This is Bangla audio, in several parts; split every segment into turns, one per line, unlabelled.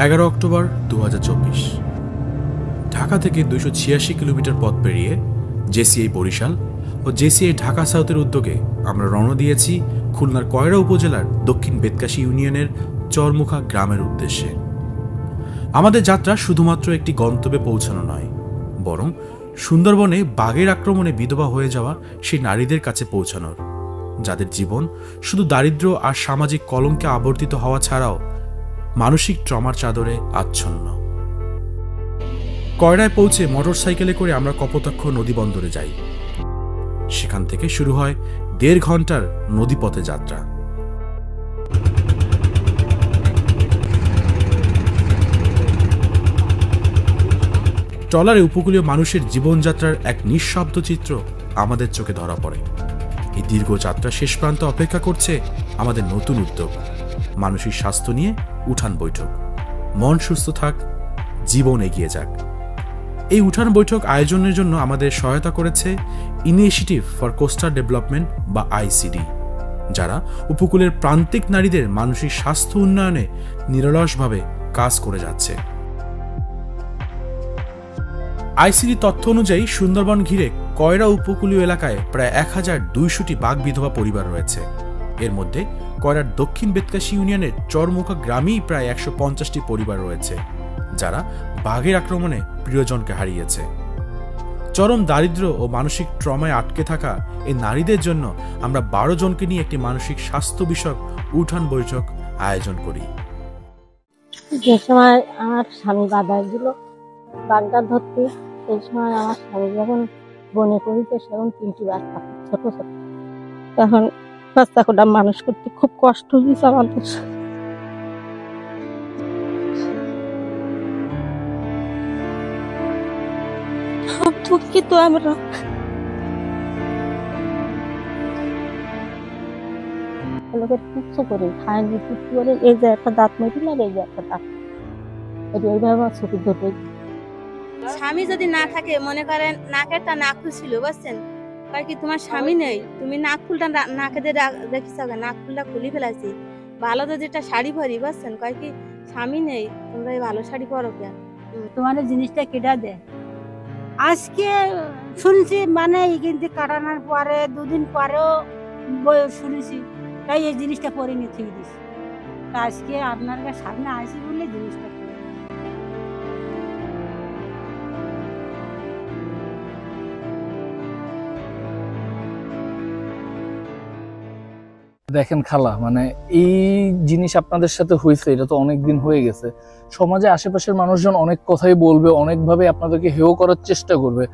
11 অক্টোবর 2024 ঢাকা থেকে 286 কিলোমিটার পথ পেরিয়ে জেসিআই বরিশাল ও জেসিআই ঢাকা সাউথের উদ্যোগে আমরা রওনা দিয়েছি খুলনার কয়রা উপজেলার দক্ষিণ বেতকাশী ইউনিয়নের চরমুখা গ্রামের উদ্দেশ্যে। আমাদের যাত্রা শুধুমাত্র একটি গন্তব্যে পৌঁছানো নয়, বরং সুন্দরবনে বাঘের আক্রমণে বিধবা হয়ে যাওয়া সেই নারীদের কাছে পৌঁছানোর, যাদের জীবন শুধু দারিদ্র্য আর সামাজিক কলঙ্কে আবর্তিত হওয়া ছাড়াও মানসিক ট্রমার চাদরে আচ্ছন্ন। কয়রায় পৌঁছে মোটরসাইকেলে করে আমরা কপোতাক্ষ নদী বন্দরে যাই। সেখান থেকে শুরু হয় 1.5 ঘন্টার নদীপথে যাত্রা। ট্রলারে উপকূলীয় মানুষের জীবনযাত্রার এক নিঃশব্দ চিত্র আমাদের চোখে ধরা পড়ে। এই দীর্ঘ যাত্রা শেষ প্রান্তে অপেক্ষা করছে আমাদের নতুন উদ্যোগ, মানসিক স্বাস্থ্য নিয়ে উঠান বৈঠক। মন সুস্থ থাক, জীবন এগিয়ে যাক। এই উঠান বৈঠক আয়োজনের জন্য আমাদের সহায়তা করেছে ইনিশিয়েটিভ ফর কোস্টাল ডেভেলপমেন্ট বা আইসিডি, যারা উপকূলের প্রান্তিক নারীদের মানসিক স্বাস্থ্য উন্নয়নে নিরলসভাবে কাজ করে যাচ্ছে। আইসিডি তথ্য অনুযায়ী সুন্দরবন ঘিরে কয়রা উপকূলীয় এলাকায় প্রায় 1200টি বাঘ বিধবা পরিবার রয়েছে। এর মধ্যে কয়রার দক্ষিণ বেতকাশী ইউনিয়নের চরমুখা গ্রামেই প্রায় 150টি পরিবার রয়েছে, যারা বাঘের আক্রমণে প্রিয়জনকে হারিয়েছে। চরম দারিদ্র্য ও মানসিক ট্রমায় আটকে থাকা এই নারীদের জন্য আমরা 12 জনকে নিয়ে একটি মানসিক স্বাস্থ্য বিষয়ক উঠান বৈঠক আয়োজন করি।
যে সময় আমার স্বামী বাধা দিল বাগদা ধরতে, সেই সময় আমার স্বামী যখন বনে পড়িতে সেরকম 3টি বাচ্চা ছোট ছোট, তখন বাচ্চা কোটা মানুষ করতে খুব কষ্ট হয়েছে আমাদের। খুব দুঃখিত আমরা। লোকের কিচ্ছু করে খায়নি, কিছু করে এই যে একটা দাঁত মেটিল আর এই যে একটা দাঁত, এইভাবে আমার ছবি ধরে।
স্বামী যদি না থাকে, মনে করেন নাকেরটা নাক খুলছিল, বুঝছেন, কয় কি তোমার স্বামী নেই, তুমি নাক ফুলটা নাকে দিয়ে দেখিস, নাক ফুলটা খুলি ফেলাইছি, ভালো তো যেটা শাড়ি পরি, বুঝছেন, কয় কি স্বামী নেই, তোমরা এই ভালো শাড়ি পরো কেন,
তোমার জিনিসটা কেটে দে। আজকে শুনছি মানে কিন্তু কাটানোর পরে 2 দিন পরেও শুনেছি, তাই এই জিনিসটা পরে নিয়ে ঠিক দিস। আজকে আপনার সামনে আসি বলে জিনিসটা
দেখেন খালা, মানে এই জিনিস আপনাদের সাথে হয়েছে, এটা তো অনেকদিন হয়ে গেছে। সমাজে আশেপাশের মানুষজন অনেক কথাই বলবে, অনেকভাবে আপনাদেরকে হেয় করার চেষ্টা করবে,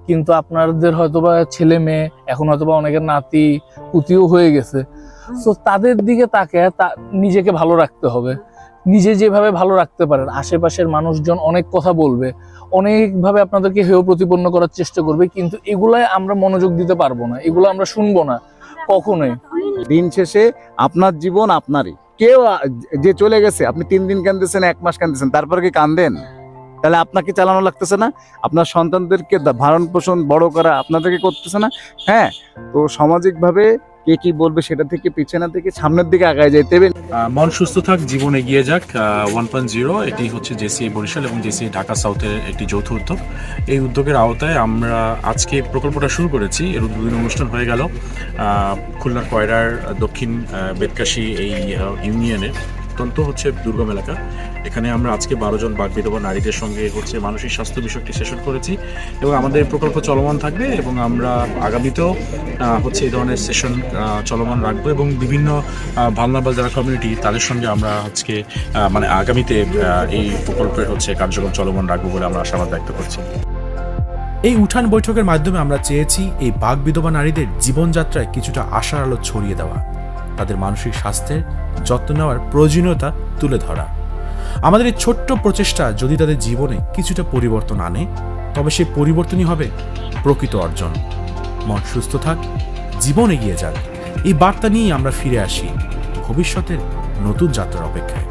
কিন্তু আপনাদের হয়তোবা ছেলে মেয়ে, এখন হয়তোবা অনেকের নাতি পুতিও হয়ে গেছে। তো তাদের দিকে তাকে নিজেকে ভালো রাখতে হবে। নিজে যেভাবে ভালো রাখতে পারেন, আশেপাশের মানুষজন অনেক কথা বলবে, অনেকভাবে আপনাদেরকে হেয় প্রতিপন্ন করার চেষ্টা করবে, কিন্তু এগুলাই আমরা মনোযোগ দিতে পারবো না, এগুলো আমরা শুনবো না কখনোই।
দিন শেষে আপনার জীবন আপনারই। কেউ যে চলে গেছে, আপনি 3 দিন কাঁদতেছেন, 1 মাস কাঁদতেছেন, তারপর কি কাঁদেন? তাহলে আপনাকে চালানো লাগতেছে না? আপনার সন্তানদেরকে ভরণ পোষণ বড় করা আপনাদেরকে করতেছে না? হ্যাঁ, তো সামাজিকভাবে কে কি বলবে সেটা থেকে পিছনে থেকে সামনের দিকে আগায় যেতে হবে।
মন সুস্থ থাক, জীবন এগিয়ে যাক 1.0 এটি হচ্ছে জেসিআই বরিশাল এবং জেসিআই ঢাকা সাউথের একটি যৌথ উদ্যোগ। এই উদ্যোগের আওতায় আমরা আজকে প্রকল্পটা শুরু করেছি। এর উদ্বোধনী অনুষ্ঠান হয়ে গেল খুলনার কয়রার দক্ষিণ বেতকাশী এই ইউনিয়নের অত্যন্ত হচ্ছে দুর্গম এলাকা। এখানে আমরা আজকে 12 জন বাঘ বিধবা নারীদের সঙ্গে হচ্ছে মানসিক স্বাস্থ্য বিষয়টি সেশন করেছি এবং আমাদের প্রকল্প চলমান থাকবে এবং আমরা আগামীতেও হচ্ছে এই ধরনের সেশন চলমান রাখবো এবং বিভিন্ন ভালনারেবল যারা কমিউনিটি তাদের সঙ্গে আমরা আজকে মানে আগামীতে এই প্রকল্পের হচ্ছে কার্যক্রম চলমান রাখবো বলে আমরা আশাবাদ ব্যক্ত করছি। এই উঠান বৈঠকের মাধ্যমে আমরা চেয়েছি এই বাঘ বিধবা নারীদের জীবনযাত্রায় কিছুটা আশার আলো ছড়িয়ে দেওয়া, তাদের মানসিক স্বাস্থ্যের যত্ন নেওয়ার প্রয়োজনীয়তা তুলে ধরা। আমাদের এই ছোট্ট প্রচেষ্টা যদি তাদের জীবনে কিছুটা পরিবর্তন আনে, তবে সেই পরিবর্তনই হবে প্রকৃত অর্জন। মন সুস্থ থাক, জীবন এগিয়ে যাক, এই বার্তা নিয়েই আমরা ফিরে আসি ভবিষ্যতের নতুন যাত্রার অপেক্ষায়।